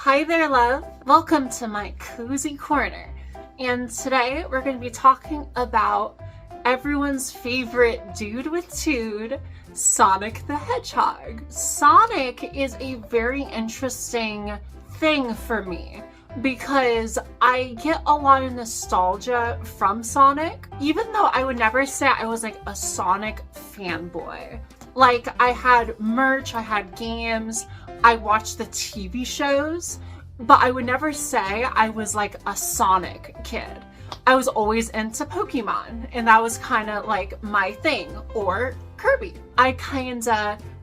Hi there, love. Welcome to my cozy corner. And today we're going to be talking about everyone's favorite dude with tude, Sonic the Hedgehog. Sonic is a very interesting thing for me because I get a lot of nostalgia from Sonic, even though I would never say I was like a Sonic fanboy. Like, I had merch, I had games, I watched the TV shows, but I would never say I was like a Sonic kid. I was always into Pokemon, and that was kind of like my thing, or Kirby.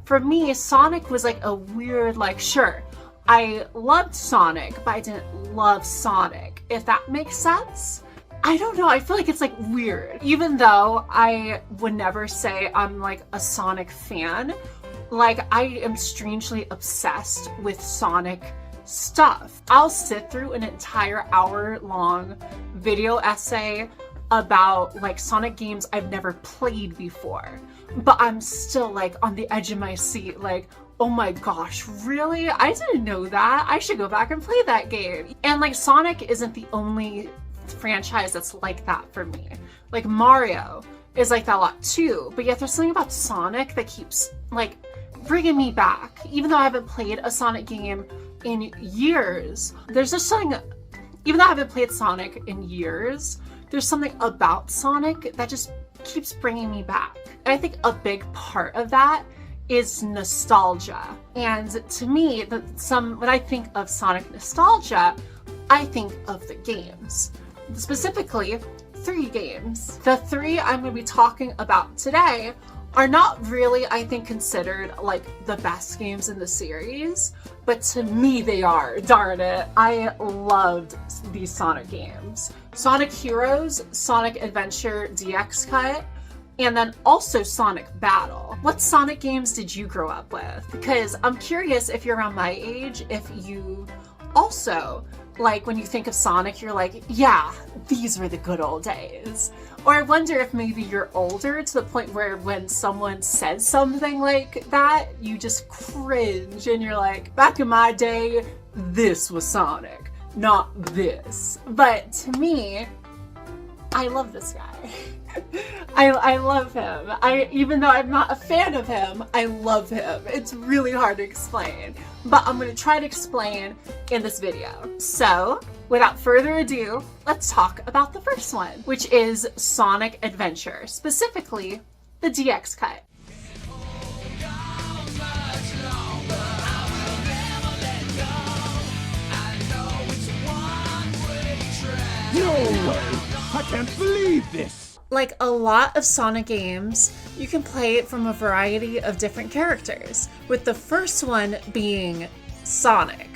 For me, Sonic was like a weird, like, sure, I loved Sonic, but I didn't love Sonic, if that makes sense. I don't know, I feel like it's like weird. Even though I would never say I'm like a Sonic fan, like I am strangely obsessed with Sonic stuff. I'll sit through an entire hour-long video essay about like Sonic games I've never played before, but I'm still like on the edge of my seat, like, oh my gosh, really? I didn't know that. I should go back and play that game. And like Sonic isn't the only franchise that's like that for me. Like Mario is like that a lot too, but yet there's something about Sonic that keeps like bringing me back. Even though I haven't played a Sonic game in years, there's just something, even though I haven't played Sonic in years, there's something about Sonic that just keeps bringing me back. And I think a big part of that is nostalgia. And to me, when I think of Sonic nostalgia, I think of the games. Specifically, 3 games. The 3 I'm going to be talking about today are not really, I think, considered like the best games in the series, but to me they are, darn it. I loved these Sonic games. Sonic Heroes, Sonic Adventure DX Cut, and then also Sonic Battle. What Sonic games did you grow up with? Because I'm curious if you're around my age, if you also, like, when you think of Sonic, you're like, yeah, these were the good old days. Or I wonder if maybe you're older to the point where when someone says something like that, you just cringe and you're like, back in my day, this was Sonic, not this. But to me, I love this guy. I love him. Even though I'm not a fan of him, I love him. It's really hard to explain, but I'm going to try to explain in this video. So, without further ado, let's talk about the first one, which is Sonic Adventure, specifically the DX Cut. No way! I can't believe this! Like a lot of Sonic games, you can play it from a variety of different characters, with the first one being Sonic.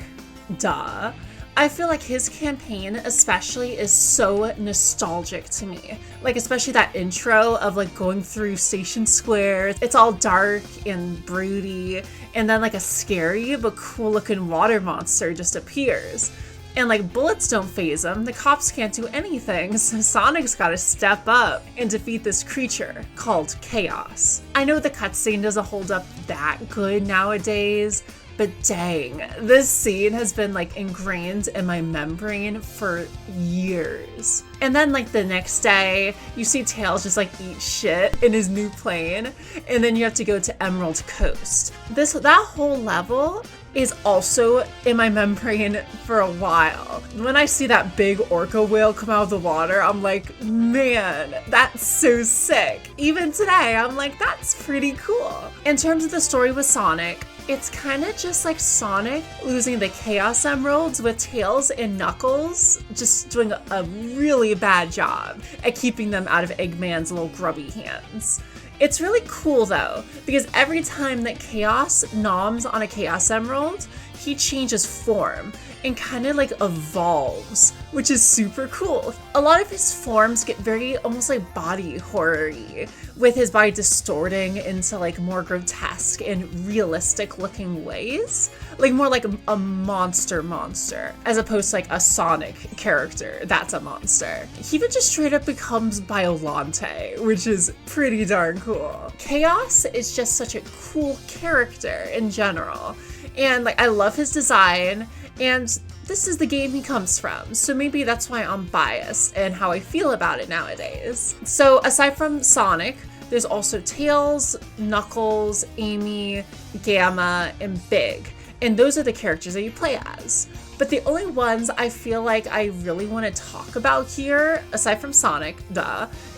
Duh. I feel like his campaign especially is so nostalgic to me. Like especially that intro of like going through Station Square. It's all dark and broody, and then like a scary but cool looking water monster just appears. And like bullets don't faze him, the cops can't do anything, so Sonic's gotta step up and defeat this creature called Chaos. I know the cutscene doesn't hold up that good nowadays, but dang, this scene has been like ingrained in my membrane for years. And then like the next day, you see Tails just like eat shit in his new plane, and then you have to go to Emerald Coast. That whole level is also in my membrane for a while. When I see that big orca whale come out of the water, I'm like, man, that's so sick. Even today, I'm like, that's pretty cool. In terms of the story with Sonic, it's kind of just like Sonic losing the Chaos Emeralds with Tails and Knuckles just doing a really bad job at keeping them out of Eggman's little grubby hands. It's really cool though, because every time that Chaos noms on a Chaos Emerald, he changes form and kind of like evolves, which is super cool. A lot of his forms get very almost like body horror-y, with his body distorting into like more grotesque and realistic looking ways. Like more like a monster, as opposed to like a Sonic character that's a monster. He even just straight up becomes Biolante, which is pretty darn cool. Chaos is just such a cool character in general. And like I love his design, And this is the game he comes from, so maybe that's why I'm biased and how I feel about it nowadays. So aside from Sonic, there's also Tails, Knuckles, Amy, Gamma, and Big. And those are the characters that you play as. But the only ones I feel like I really want to talk about here, aside from Sonic,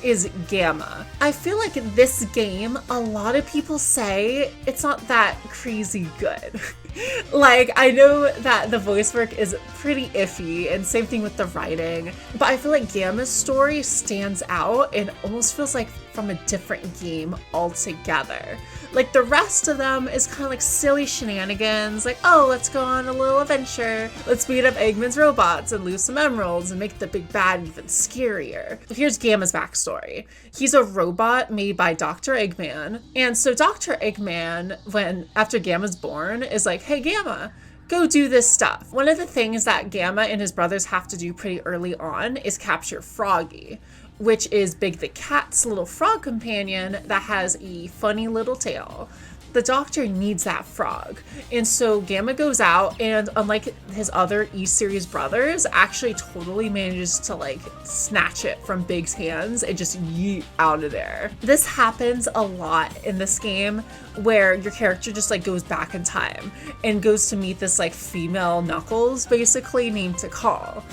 is Gamma. I feel like this game, a lot of people say it's not that crazy good. Like, I know that the voice work is pretty iffy, and same thing with the writing, but I feel like Gamma's story stands out and almost feels like from a different game altogether. Like, the rest of them is kind of like silly shenanigans, like, oh, let's go on a little adventure, let's beat up Eggman's robots and lose some emeralds and make the big bad even scarier. Here's Gamma's backstory. He's a robot made by Dr. Eggman, and so Dr. Eggman, after Gamma's born, is like, hey Gamma, go do this stuff. One of the things that Gamma and his brothers have to do pretty early on is capture Froggy, which is Big the Cat's little frog companion that has a funny little tail. The doctor needs that frog. And so Gamma goes out and, unlike his other E-Series brothers, actually totally manages to like snatch it from Big's hands and just yeet out of there. This happens a lot in this game where your character just like goes back in time and goes to meet this like female Knuckles, basically named Tikal.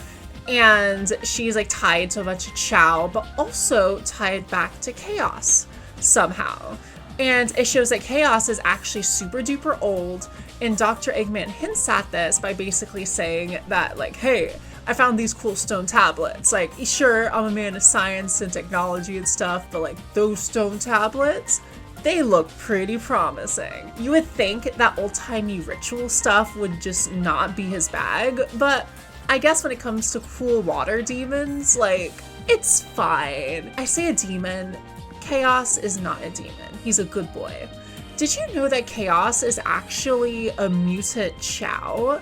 And she's like tied to a bunch of Chow, but also tied back to Chaos somehow. And it shows that Chaos is actually super duper old, and Dr. Eggman hints at this by basically saying that, like, hey, I found these cool stone tablets. Like, sure, I'm a man of science and technology and stuff, but like those stone tablets, they look pretty promising. You would think that old-timey ritual stuff would just not be his bag, but I guess when it comes to cool water demons, like, it's fine. I say a demon, Chaos is not a demon. He's a good boy. Did you know that Chaos is actually a mutant Chow?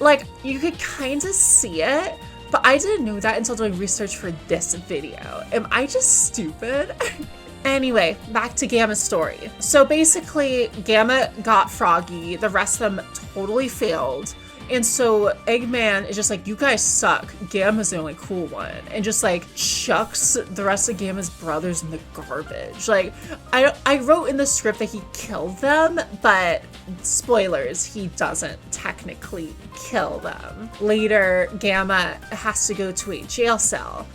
Like, you could kind of see it, but I didn't know that until doing research for this video. Am I just stupid? Anyway, back to Gamma's story. So basically, Gamma got Froggy, the rest of them totally failed. And so Eggman is just like, you guys suck. Gamma's the only cool one. And just like chucks the rest of Gamma's brothers in the garbage. Like, I wrote in the script that he killed them, but spoilers, he doesn't technically kill them. Later, Gamma has to go to a jail cell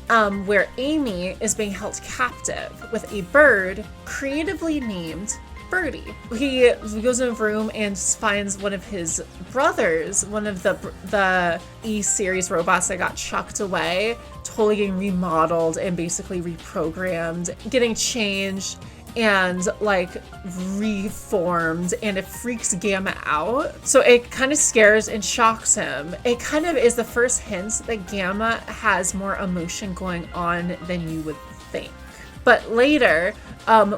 where Amy is being held captive with a bird creatively named Birdie. He goes in a room and finds one of his brothers, one of the E-Series robots that got chucked away, totally getting remodeled and basically reprogrammed, getting changed and like reformed, and it freaks Gamma out. So it kind of scares and shocks him. It kind of is the first hint that Gamma has more emotion going on than you would think. But later,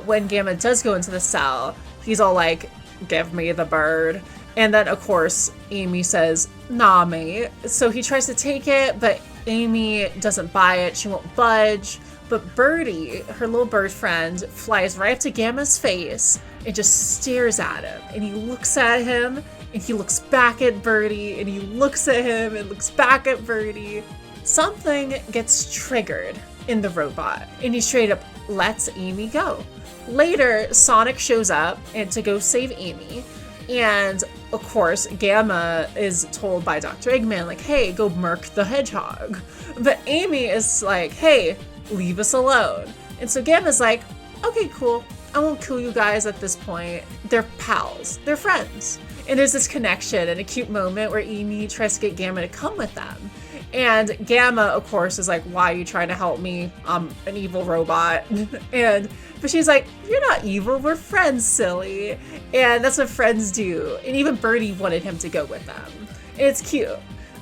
when Gamma does go into the cell, he's all like, give me the bird. And then, of course, Amy says, nah, mate. So he tries to take it, but Amy doesn't buy it. She won't budge. But Birdie, her little bird friend, flies right up to Gamma's face and just stares at him. And he looks at him, and he looks back at Birdie, and he looks at him and looks back at Birdie. Something gets triggered in the robot, and he straight up lets Amy go. Later, Sonic shows up and to go save Amy, and of course Gamma is told by Dr. Eggman, like, hey, go murk the Hedgehog. But Amy is like, hey, leave us alone. And so Gamma's like, okay, cool, I won't kill you guys at this point. They're pals, they're friends. And there's this connection and a cute moment where Amy tries to get Gamma to come with them. And Gamma, of course, is like, why are you trying to help me? I'm an evil robot. But she's like, you're not evil, we're friends, silly. And that's what friends do. And even Birdie wanted him to go with them. And it's cute.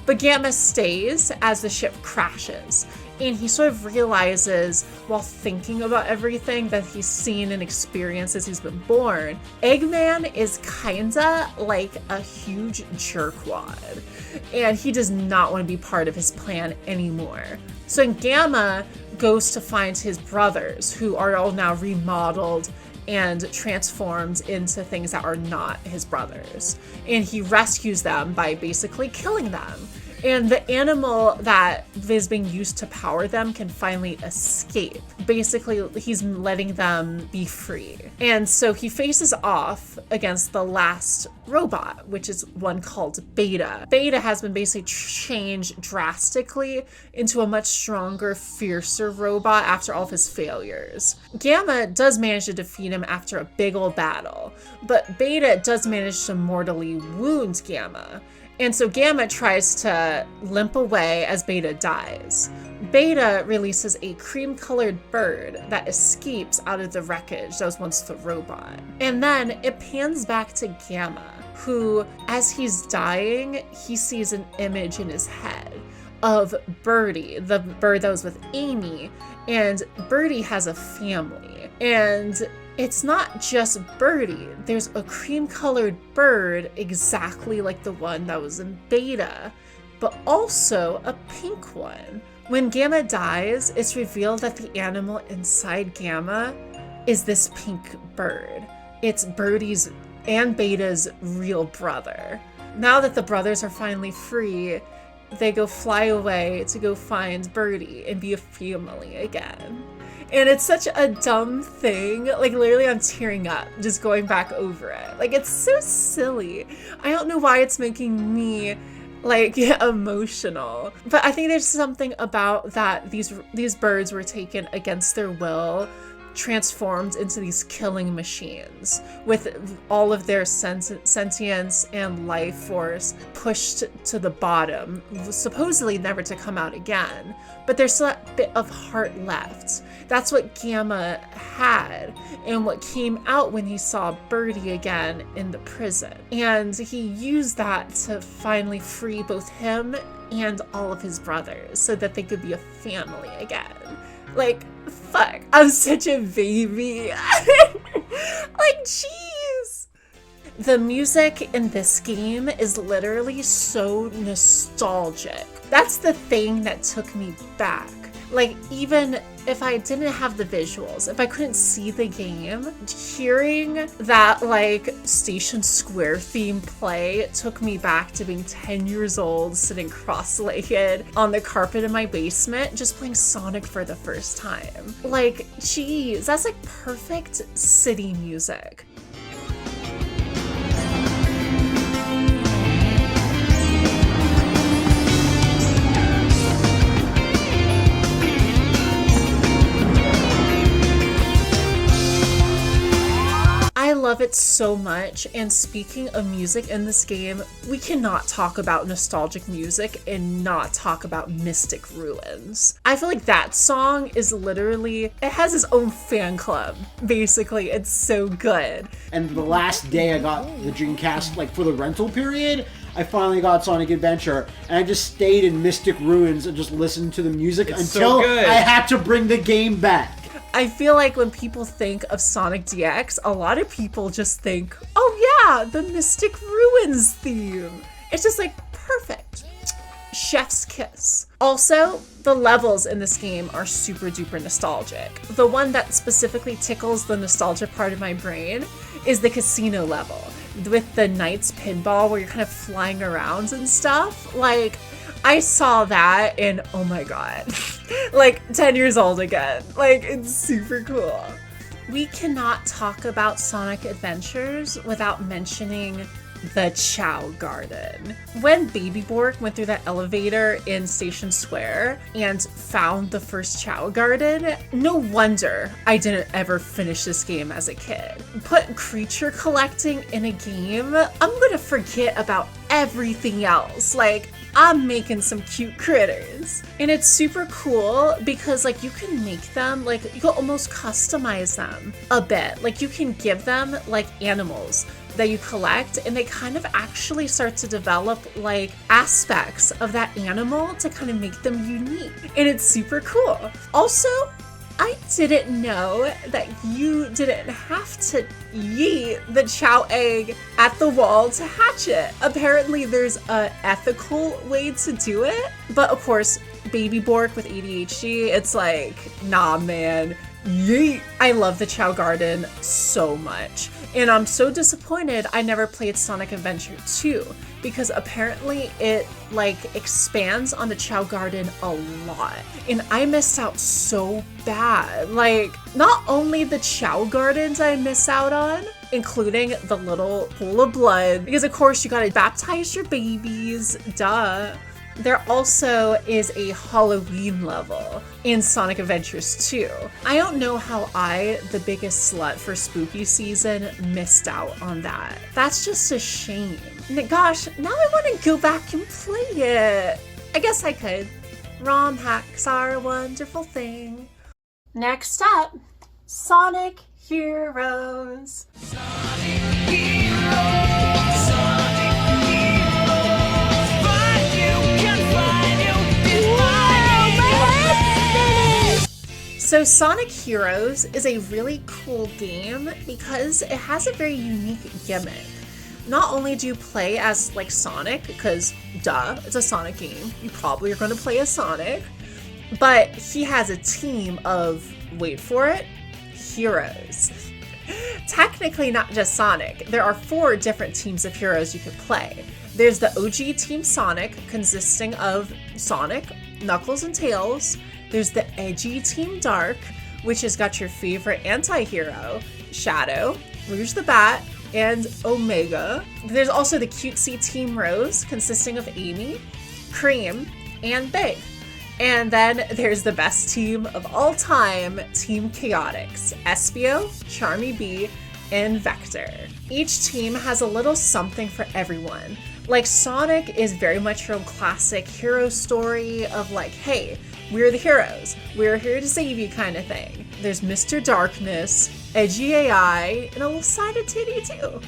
But Gamma stays as the ship crashes. And he sort of realizes, while thinking about everything that he's seen and experienced as he's been born, Eggman is kinda like a huge jerkwad. And he does not want to be part of his plan anymore. So Gamma goes to find his brothers, who are all now remodeled and transformed into things that are not his brothers. And he rescues them by basically killing them. And the animal that is being used to power them can finally escape. Basically, he's letting them be free. And so he faces off against the last robot, which is one called Beta. Beta has been basically changed drastically into a much stronger, fiercer robot after all of his failures. Gamma does manage to defeat him after a big old battle, but Beta does manage to mortally wound Gamma. And so Gamma tries to limp away as Beta dies. Beta releases a cream-colored bird that escapes out of the wreckage that was once the robot. And then it pans back to Gamma, who, as he's dying, he sees an image in his head of Birdie, the bird that was with Amy, and Birdie has a family. And it's not just Birdie. There's a cream-colored bird exactly like the one that was in Beta, but also a pink one. When Gamma dies, it's revealed that the animal inside Gamma is this pink bird. It's Birdie's and Beta's real brother. Now that the brothers are finally free, they go fly away to go find Birdie and be a family again. And it's such a dumb thing. Like, literally, I'm tearing up just going back over it. Like, it's so silly. I don't know why it's making me, like, emotional. But I think there's something about that these birds were taken against their will, transformed into these killing machines with all of their sentience and life force pushed to the bottom, supposedly never to come out again. But there's still that bit of heart left. That's what Gamma had and what came out when he saw Birdie again in the prison. And he used that to finally free both him and all of his brothers so that they could be a family again. Like, fuck, I'm such a baby. Like, jeez. The music in this game is literally so nostalgic. That's the thing that took me back. Like, even if I didn't have the visuals, if I couldn't see the game, hearing that, like, Station Square theme play took me back to being 10 years old, sitting cross-legged on the carpet in my basement, just playing Sonic for the first time. Like, geez, that's like perfect city music. I love it so much, and speaking of music in this game, we cannot talk about nostalgic music and not talk about Mystic Ruins. I feel like that song is literally, it has its own fan club, basically. It's so good. And the last day I got the Dreamcast, like for the rental period, I finally got Sonic Adventure, and I just stayed in Mystic Ruins and just listened to the music until I had to bring the game back. I feel like when people think of Sonic DX, a lot of people just think, oh yeah, the Mystic Ruins theme. It's just like perfect. Chef's kiss. Also, the levels in this game are super duper nostalgic. The one that specifically tickles the nostalgia part of my brain is the casino level with the Knights pinball where you're kind of flying around and stuff. Like, I saw that and oh my god, like 10 years old again. Like, it's super cool. We cannot talk about Sonic Adventures without mentioning the Chow Garden. When Baby Bork went through that elevator in Station Square and found the first Chow Garden, no wonder I didn't ever finish this game as a kid. Put creature collecting in a game, I'm gonna forget about everything else. Like, I'm making some cute critters. And it's super cool because, like, you can make them, like, you can almost customize them a bit. Like, you can give them, like, animals that you collect, and they kind of actually start to develop, like, aspects of that animal to kind of make them unique. And it's super cool. Also, I didn't know that you didn't have to yeet the Chow egg at the wall to hatch it. Apparently there's an ethical way to do it, but of course, Baby Bork with ADHD, it's like, nah man, Yeet! I love the Chow Garden so much. And I'm so disappointed I never played Sonic Adventure 2 because apparently it like expands on the Chow Garden a lot. And I missed out so bad. Like, not only the Chow Gardens I miss out on, including the little pool of blood, because of course you gotta baptize your babies, duh. There also is a Halloween level in Sonic Adventures 2. I don't know how I, the biggest slut for spooky season, missed out on that. That's just a shame. Gosh, now I want to go back and play it. I guess I could. ROM hacks are a wonderful thing. Next up, Sonic Heroes. Sonic Heroes, Sonic Heroes, find you, can find you, So Sonic Heroes is a really cool game because it has a very unique gimmick. Not only do you play as like Sonic, because duh, it's a Sonic game, you probably are going to play as Sonic, but he has a team of, wait for it, heroes. Technically not just Sonic, there are 4 different teams of heroes you can play. There's the OG Team Sonic, consisting of Sonic, Knuckles, and Tails. There's the edgy Team Dark, which has got your favorite anti-hero, Shadow, Rouge the Bat, and Omega. There's also the cutesy Team Rose, consisting of Amy, Cream, and Big. And then there's the best team of all time, Team Chaotix, Espio, Charmy B, and Vector. Each team has a little something for everyone. Like Sonic is very much your own classic hero story of like, hey, we're the heroes, we're here to save you kind of thing. There's Mr. Darkness, edgy AI, and a little side of titty too.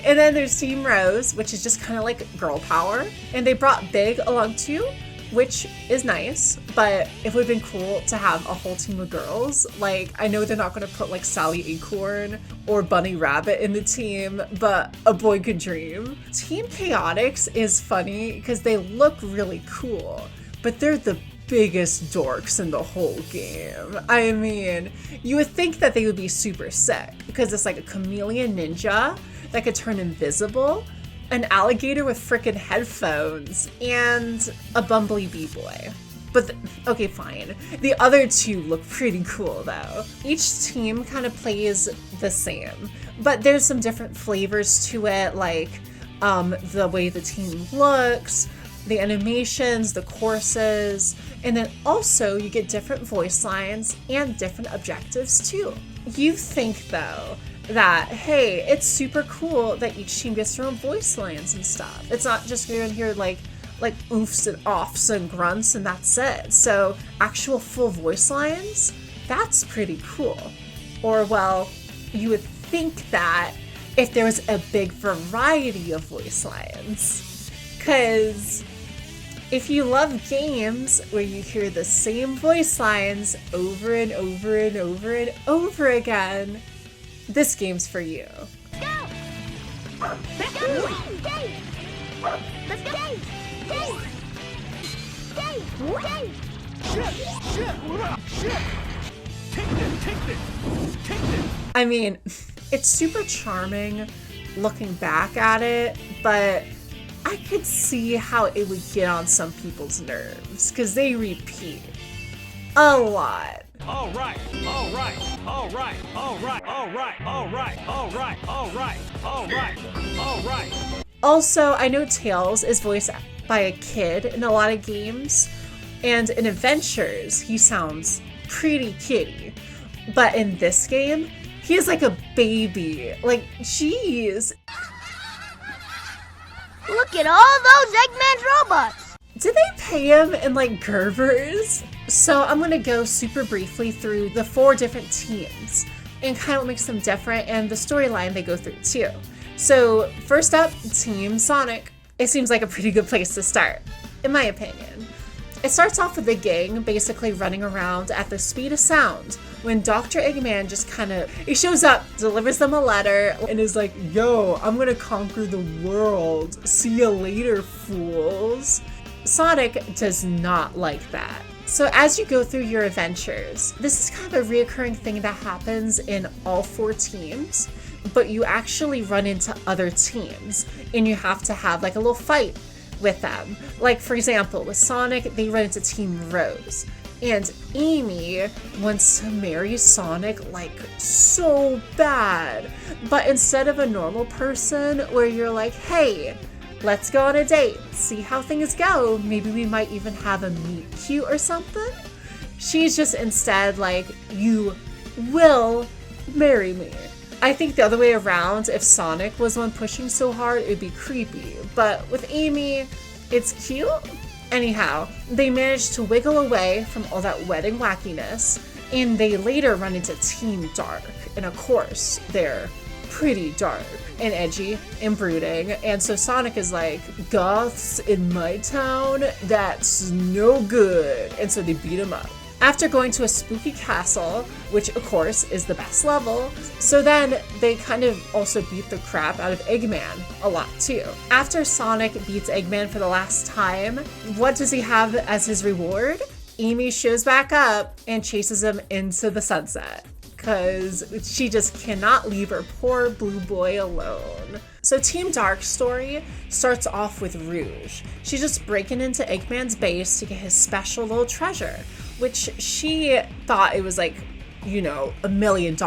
And then there's Team Rose, which is just kind of like girl power. And they brought Big along too, which is nice, but it would have been cool to have a whole team of girls. Like, I know they're not going to put like Sally Acorn or Bunny Rabbit in the team, but a boy could dream. Team Chaotix is funny because they look really cool, but they're the biggest dorks in the whole game. I mean, you would think that they would be super sick because it's like a chameleon ninja that could turn invisible, an alligator with frickin' headphones, and a bumbly b-boy. But, okay, fine. The other 2 look pretty cool, though. Each team kind of plays the same, but there's some different flavors to it, like the way the team looks, the animations, the courses, and then also you get different voice lines and different objectives, too. You think, though, that, hey, it's super cool that each team gets their own voice lines and stuff. It's not just going to hear like oofs and offs and grunts and that's it. So actual full voice lines, that's pretty cool. Or, well, you would think that if there was a big variety of voice lines. Because if you love games where you hear the same voice lines over and over and over and over again, this game's for you. Let's go! Let's go! Dave! Let's go! Dave! Dave! Dave! Shit! What up? Shit! Take this! I mean, it's super charming looking back at it, but I could see how it would get on some people's nerves because they repeat a lot. All right. Also, I know Tails is voiced by a kid in a lot of games, and in Adventures, he sounds pretty kiddie. But in this game, he is like a baby. Like, jeez. Look at all those Eggman's robots! Did they pay him in like Gerbers? So I'm gonna go super briefly through the 4 different teams and kind of what makes them different and the storyline they go through too. So first up, Team Sonic. It seems like a pretty good place to start, in my opinion. It starts off with the gang basically running around at the speed of sound when Dr. Eggman just he shows up, delivers them a letter, and is like, yo, I'm gonna conquer the world. See ya later, fools. Sonic does not like that. So as you go through your adventures, this is kind of a reoccurring thing that happens in all 4 teams, but you actually run into other teams and you have to have like a little fight with them. Like for example, with Sonic, they run into Team Rose. And Amy wants to marry Sonic like so bad. But instead of a normal person where you're like, hey, let's go on a date, see how things go, maybe we might even have a meet cute or something, she's just instead like, you will marry me. I think the other way around, if Sonic was one pushing so hard, it'd be creepy. But with Amy, it's cute. Anyhow, they managed to wiggle away from all that wedding wackiness, and they later run into Team Dark. And of course, they're pretty dark and edgy and brooding. And so Sonic is like, goths in my town? That's no good. And so they beat him up. After going to a spooky castle, which of course is the best level, so then they kind of also beat the crap out of Eggman a lot too. After Sonic beats Eggman for the last time, what does he have as his reward? Amy shows back up and chases him into the sunset, because she just cannot leave her poor blue boy alone. So Team Dark's story starts off with Rouge. She's just breaking into Eggman's base to get his special little treasure, which she thought it was like, you know, $1 million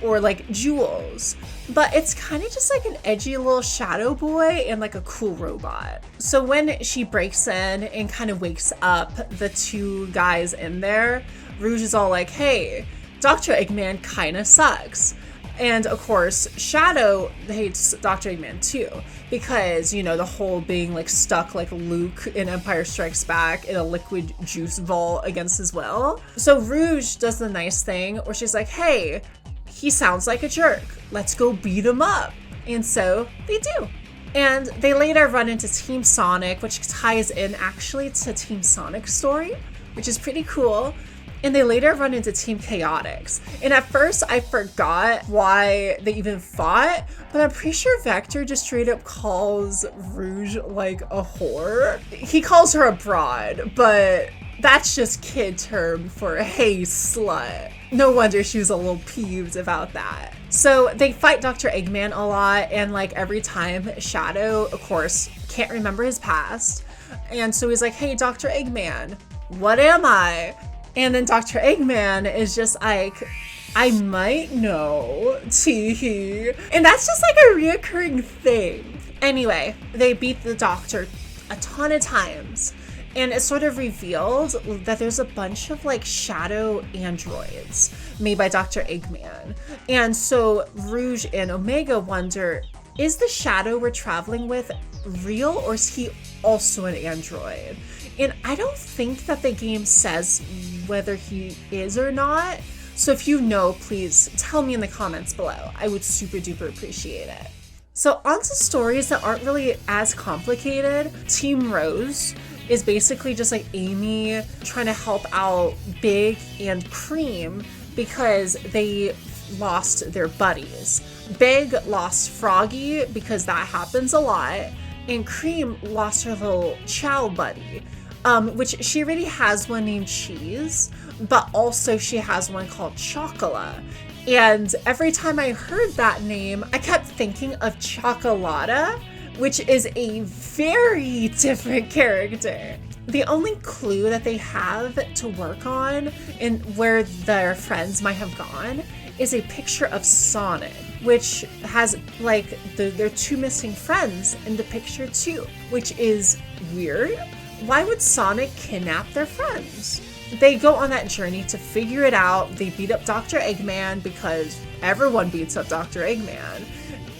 or like jewels. But it's kind of just like an edgy little shadow boy and like a cool robot. So when she breaks in and kind of wakes up the 2 guys in there, Rouge is all like, hey, Dr. Eggman kind of sucks. And of course, Shadow hates Dr. Eggman too, because, you know, the whole being like stuck like Luke in Empire Strikes Back in a liquid juice vault against his will. So Rouge does the nice thing where she's like, hey, he sounds like a jerk. Let's go beat him up. And so they do. And they later run into Team Sonic, which ties in actually to Team Sonic's story, which is pretty cool. And they later run into Team Chaotix. And at first I forgot why they even fought, but I'm pretty sure Vector just straight up calls Rouge like a whore. He calls her a broad, but that's just kid term for hey slut. No wonder she was a little peeved about that. So they fight Dr. Eggman a lot, and like every time Shadow, of course, can't remember his past. And so he's like, hey, Dr. Eggman, what am I? And then Dr. Eggman is just like, I might know, tee-hee. And that's just like a reoccurring thing. Anyway, they beat the Doctor a ton of times. And it's sort of revealed that there's a bunch of like shadow androids made by Dr. Eggman. And so Rouge and Omega wonder, is the shadow we're traveling with real, or is he also an android? And I don't think that the game says whether he is or not. So if you know, please tell me in the comments below. I would super duper appreciate it. So onto stories that aren't really as complicated. Team Rose is basically just like Amy trying to help out Big and Cream because they lost their buddies. Big lost Froggy because that happens a lot, and Cream lost her little Chow buddy. Which she already has one named Cheese, but also she has one called Chocola. And every time I heard that name, I kept thinking of Chocolata, which is a very different character. The only clue that they have to work on and where their friends might have gone is a picture of Sonic, which has like their 2 missing friends in the picture too, which is weird. Why would Sonic kidnap their friends? They go on that journey to figure it out. They beat up Dr. Eggman because everyone beats up Dr. Eggman.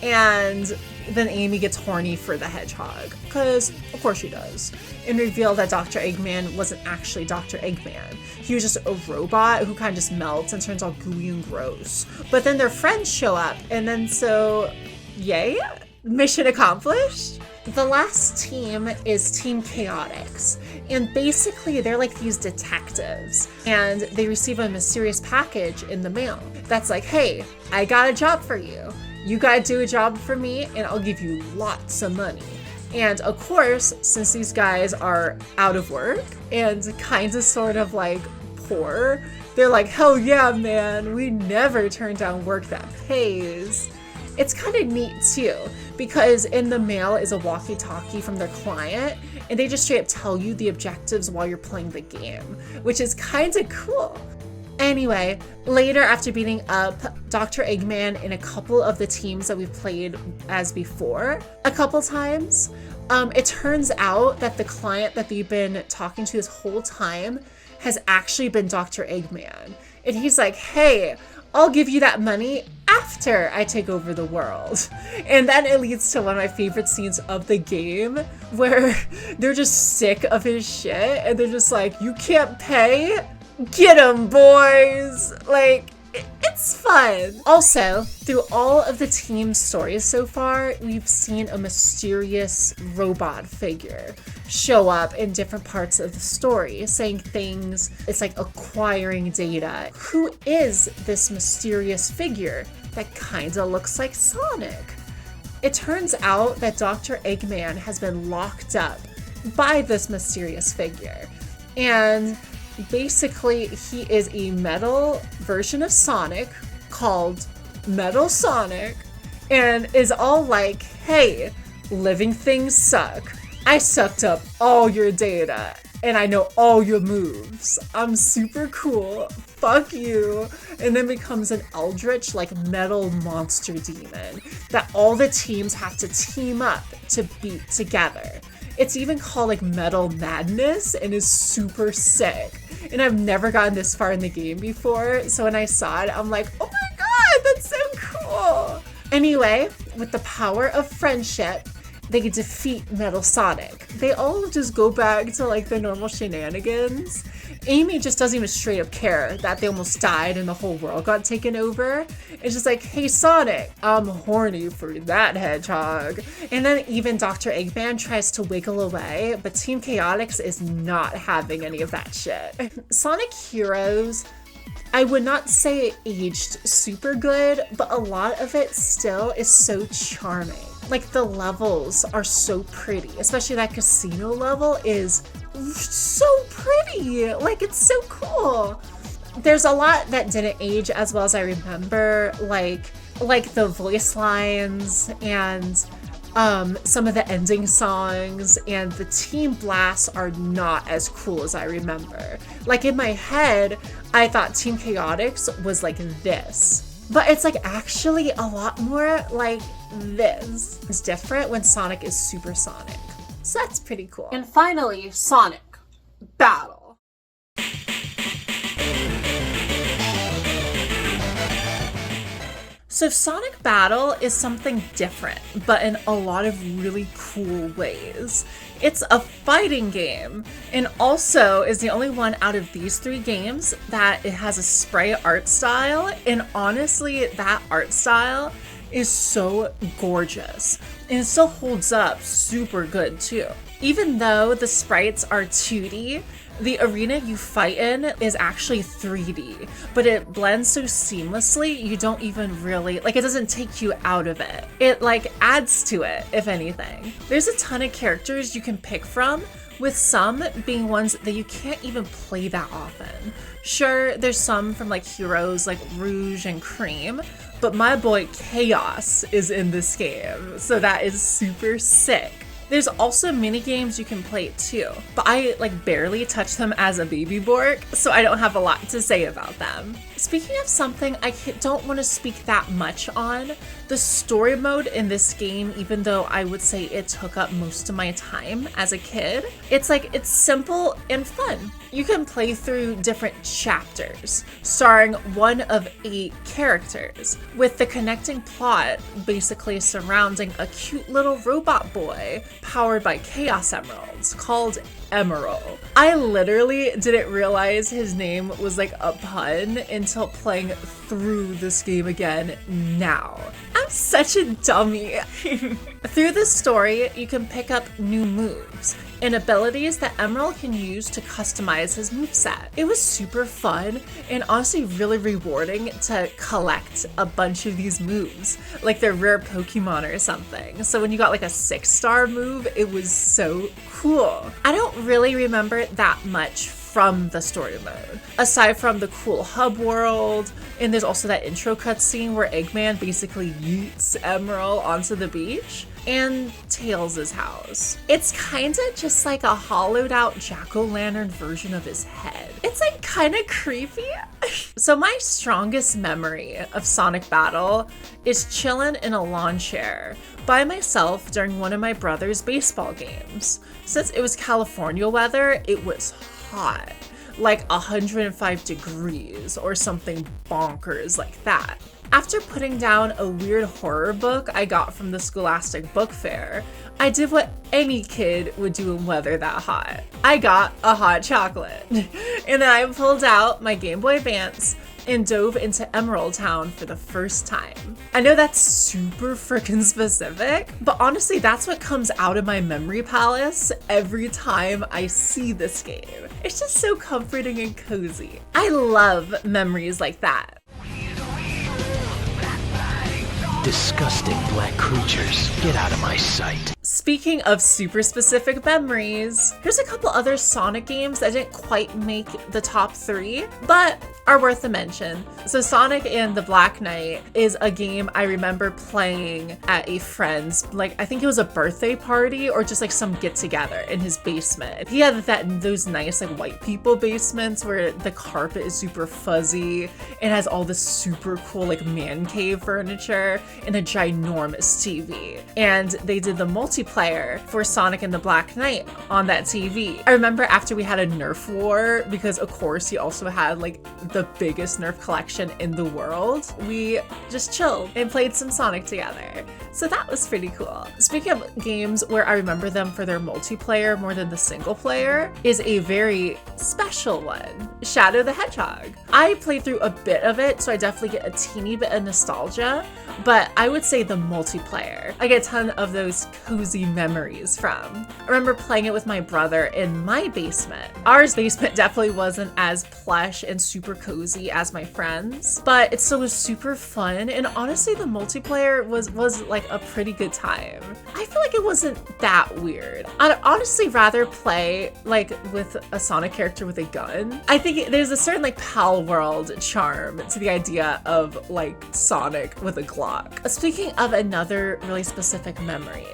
And then Amy gets horny for the Hedgehog, because of course she does, and reveal that Dr. Eggman wasn't actually Dr. Eggman. He was just a robot who kind of just melts and turns all gooey and gross. But then their friends show up, and then so, yay, mission accomplished. The last team is Team Chaotix, and basically they're like these detectives, and they receive a mysterious package in the mail that's like, hey, I got a job for you. You gotta do a job for me and I'll give you lots of money. And of course, since these guys are out of work and kind of sort of like poor, they're like, hell yeah, man, we never turn down work that pays. It's kind of neat too, because in the mail is a walkie-talkie from their client, and they just straight up tell you the objectives while you're playing the game, which is kind of cool. Anyway, later after beating up Dr. Eggman in a couple of the teams that we've played as before, a couple times, it turns out that the client that they've been talking to this whole time has actually been Dr. Eggman. And he's like, hey, I'll give you that money after I take over the world. And then it leads to one of my favorite scenes of the game where they're just sick of his shit and they're just like, you can't pay? Get 'em, boys! Like, it's fun. Also, through all of the team stories so far, we've seen a mysterious robot figure show up in different parts of the story, saying things. It's like acquiring data. Who is this mysterious figure that kinda looks like Sonic? It turns out that Dr. Eggman has been locked up by this mysterious figure. And basically, he is a metal version of Sonic called Metal Sonic and is all like, hey, living things suck. I sucked up all your data and I know all your moves. I'm super cool. Fuck you. And then becomes an eldritch, like, metal monster demon that all the teams have to team up to beat together. It's even called like Metal Madness and is super sick. And I've never gotten this far in the game before, so when I saw it, I'm like, oh my god, that's so cool! Anyway, with the power of friendship, they defeat Metal Sonic. They all just go back to like their normal shenanigans. Amy just doesn't even straight up care that they almost died and the whole world got taken over. It's just like, hey Sonic, I'm horny for that hedgehog. And then even Dr. Eggman tries to wiggle away, but Team Chaotix is not having any of that shit. Sonic Heroes, I would not say it aged super good, but a lot of it still is so charming. Like, the levels are so pretty, especially that casino level is so pretty. Like, it's so cool. There's a lot that didn't age as well as I remember, like the voice lines and some of the ending songs, and the team blasts are not as cool as I remember. Like, in my head, I thought Team Chaotix was like this, but it's like actually a lot more like this. It's different when Sonic is supersonic. So that's pretty cool. And finally, Sonic Battle. So Sonic Battle is something different, but in a lot of really cool ways. It's a fighting game, and also is the only one out of these three games that it has a spray art style, and honestly, that art style is so gorgeous, and it still holds up super good too. Even though the sprites are 2D, the arena you fight in is actually 3D, but it blends so seamlessly you don't even really, like, it doesn't take you out of it. It like adds to it, if anything. There's a ton of characters you can pick from, with some being ones that you can't even play that often. Sure, there's some from like heroes like Rouge and Cream, but my boy Chaos is in this game, so that is super sick. There's also mini games you can play too, but I like barely touch them as a baby Bork, so I don't have a lot to say about them. Speaking of something I don't want to speak that much on, the story mode in this game, even though I would say it took up most of my time as a kid, it's simple and fun. You can play through different chapters, starring one of 8 characters, with the connecting plot basically surrounding a cute little robot boy powered by Chaos Emeralds called Emerald. I literally didn't realize his name was like a pun until playing through this game again now. I'm such a dummy. Through the story, you can pick up new moves, and abilities that Emerald can use to customize his moveset. It was super fun and honestly really rewarding to collect a bunch of these moves, like they're rare Pokemon or something. So when you got like a 6-star move, it was so cool. I don't really remember that much from the story mode, aside from the cool hub world, and there's also that intro cutscene where Eggman basically yeets Emerald onto the beach, and Tails' house. It's kinda just like a hollowed out jack-o'-lantern version of his head. It's like kinda creepy. So my strongest memory of Sonic Battle is chilling in a lawn chair by myself during one of my brother's baseball games. Since it was California weather, it was hot, like 105 degrees or something bonkers like that. After putting down a weird horror book I got from the Scholastic Book Fair, I did what any kid would do in weather that hot. I got a hot chocolate. And then I pulled out my Game Boy Advance and dove into Emerald Town for the first time. I know that's super freaking specific, but honestly, that's what comes out of my memory palace every time I see this game. It's just so comforting and cozy. I love memories like that. Disgusting black creatures, get out of my sight. Speaking of super specific memories, here's a couple other Sonic games that didn't quite make the top 3, but are worth a mention. So Sonic and the Black Knight is a game I remember playing at a friend's, like I think it was a birthday party or just like some get together in his basement. He had those nice like white people basements where the carpet is super fuzzy and has all this super cool like man cave furniture and a ginormous TV. And they did the multiplayer for Sonic and the Black Knight on that TV. I remember after we had a Nerf war, because of course he also had like the biggest Nerf collection in the world, we just chilled and played some Sonic together. So that was pretty cool. Speaking of games where I remember them for their multiplayer more than the single player is a very special one, Shadow the Hedgehog. I played through a bit of it, so I definitely get a teeny bit of nostalgia, but I would say the multiplayer, I get a ton of those cozy memories from. I remember playing it with my brother in my basement. Our basement definitely wasn't as plush and super cozy as my friends, but it still was super fun, and honestly the multiplayer was like a pretty good time. I feel like it wasn't that weird. I'd honestly rather play like with a Sonic character with a gun. I think there's a certain like Pal World charm to the idea of like Sonic with a Glock. Speaking of another really specific memory,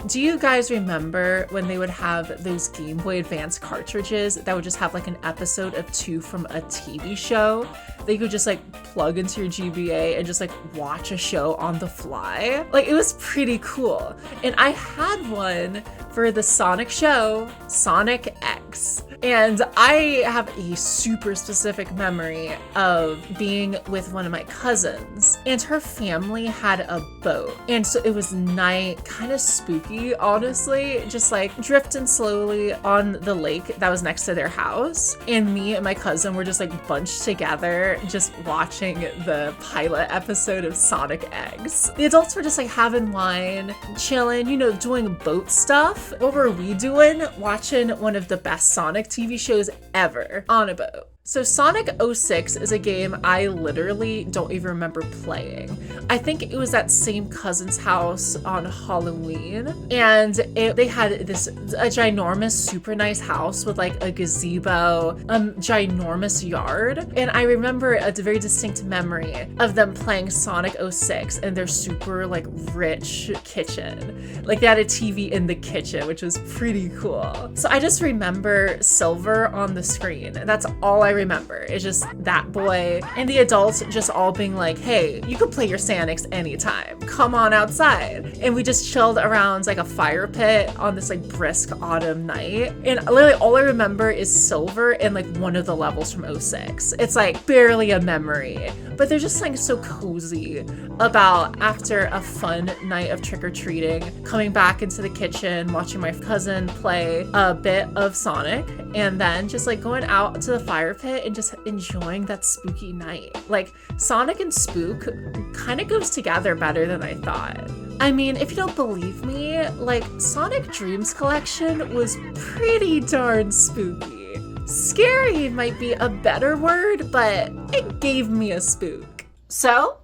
do you guys remember when they would have those Game Boy Advance cartridges that would just have like an episode of 2 from a TV show that you could just like plug into your GBA and just like watch a show on the fly? Like it was pretty cool. And I had one for the Sonic show, Sonic X. And I have a super specific memory of being with one of my cousins, and her family had a boat. And so it was night, kind of spooky, honestly, just like drifting slowly on the lake that was next to their house. And me and my cousin were just like bunched together, just watching the pilot episode of Sonic X. The adults were just like having wine, chilling, you know, doing boat stuff. What were we doing? Watching one of the best Sonic TV shows ever on a boat. So Sonic 06 is a game I literally don't even remember playing. I think it was at same cousin's house on Halloween, and they had a ginormous, super nice house with like a gazebo, ginormous yard, and I remember a very distinct memory of them playing Sonic 06 in their super like rich kitchen. Like they had a TV in the kitchen, which was pretty cool. So I just remember Silver on the screen. That's all I remember. It's just that boy and the adults just all being like, hey, you can play your Sonics anytime. Come on outside. And we just chilled around like a fire pit on this like brisk autumn night. And literally all I remember is Silver and like one of the levels from 06. It's like barely a memory, but they're just like so cozy about after a fun night of trick-or-treating, coming back into the kitchen, watching my cousin play a bit of Sonic, and then just like going out to the fire pit and just enjoying that spooky night. Like Sonic and spook kind of goes together better than I thought. I mean, if you don't believe me, like, Sonic Dreams Collection was pretty darn spooky. Scary might be a better word, but it gave me a spook. So,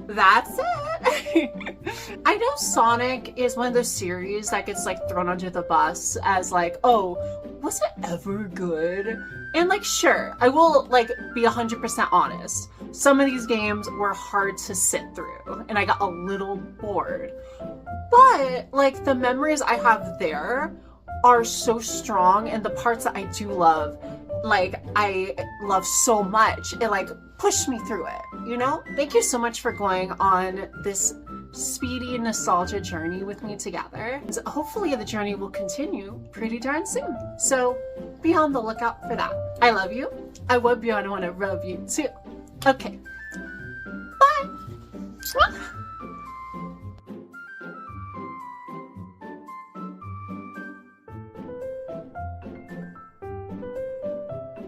that's it. I know Sonic is one of those series that gets like thrown under the bus as like, oh, was it ever good? And like, sure, I will like be 100% honest. Some of these games were hard to sit through and I got a little bored. But like the memories I have there are so strong, and the parts that I do love, like I love so much, it like pushed me through it, you know? Thank you so much for going on this speedy nostalgia journey with me together. And hopefully the journey will continue pretty darn soon. So be on the lookout for that. I love you. I love you. I want to rub you too. Okay. Bye.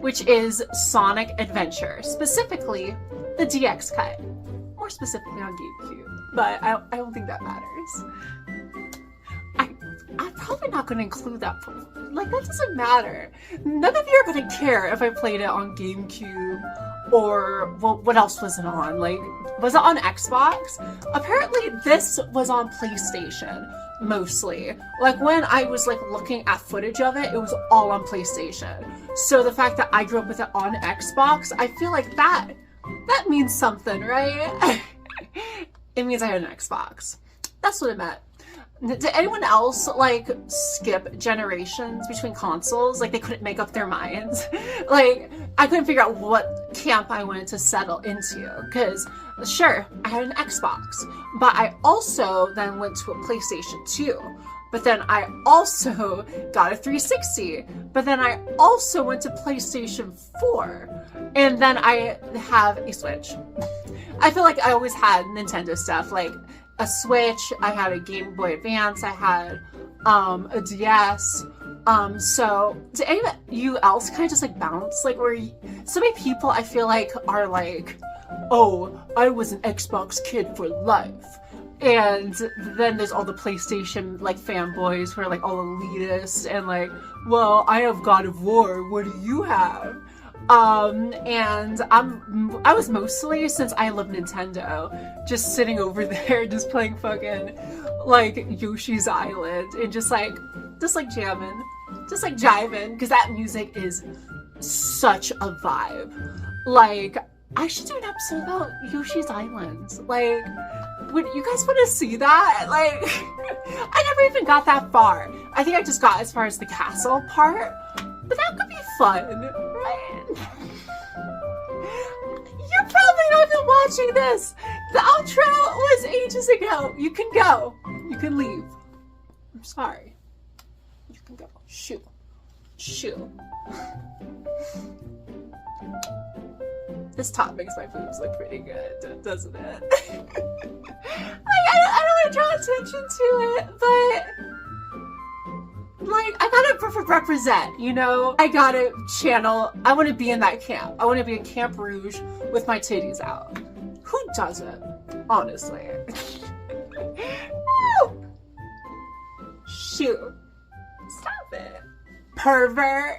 Which is Sonic Adventure, specifically the DX cut, more specifically on GameCube, but I don't think that matters. I'm probably not going to include that, like that doesn't matter. None of you are going to care if I played it on GameCube or what else was it on? Like, was it on Xbox? Apparently this was on PlayStation. Mostly. Like when I was like looking at footage of it, it was all on PlayStation. So the fact that I grew up with it on Xbox, I feel like that means something, right? It means I had an Xbox. That's what it meant. Did anyone else like skip generations between consoles? Like they couldn't make up their minds. Like I couldn't figure out what camp I wanted to settle into, because sure, I had an Xbox, but I also then went to a PlayStation 2. But then I also got a 360. But then I also went to PlayStation 4. And then I have a Switch. I feel like I always had Nintendo stuff, like a Switch, I had a Game Boy Advance, I had a DS. So did any of you else kind of just like bounce? Like, or so many people I feel like are like, oh, I was an Xbox kid for life. And then there's all the PlayStation like fanboys who are like all elitist and like, well, I have God of War, what do you have? And I was mostly, since I love Nintendo, just sitting over there just playing fucking like Yoshi's Island and just like jamming, just like jiving, because that music is such a vibe. Like, I should do an episode about Yoshi's Island. Like, would you guys want to see that? Like, I never even got that far. I think I just got as far as the castle part, but that could be fun, right? You're probably not even watching this. The outro was ages ago. You can go. You can leave. I'm sorry. You can go. Shoo. Shoo. This top makes my boobs look pretty good, doesn't it? Like, I don't want to draw attention to it, but like, I gotta represent, you know? I gotta channel, I want to be in that camp. I want to be in Camp Rouge with my titties out. Who doesn't? Honestly. Shoot. Stop it. Pervert.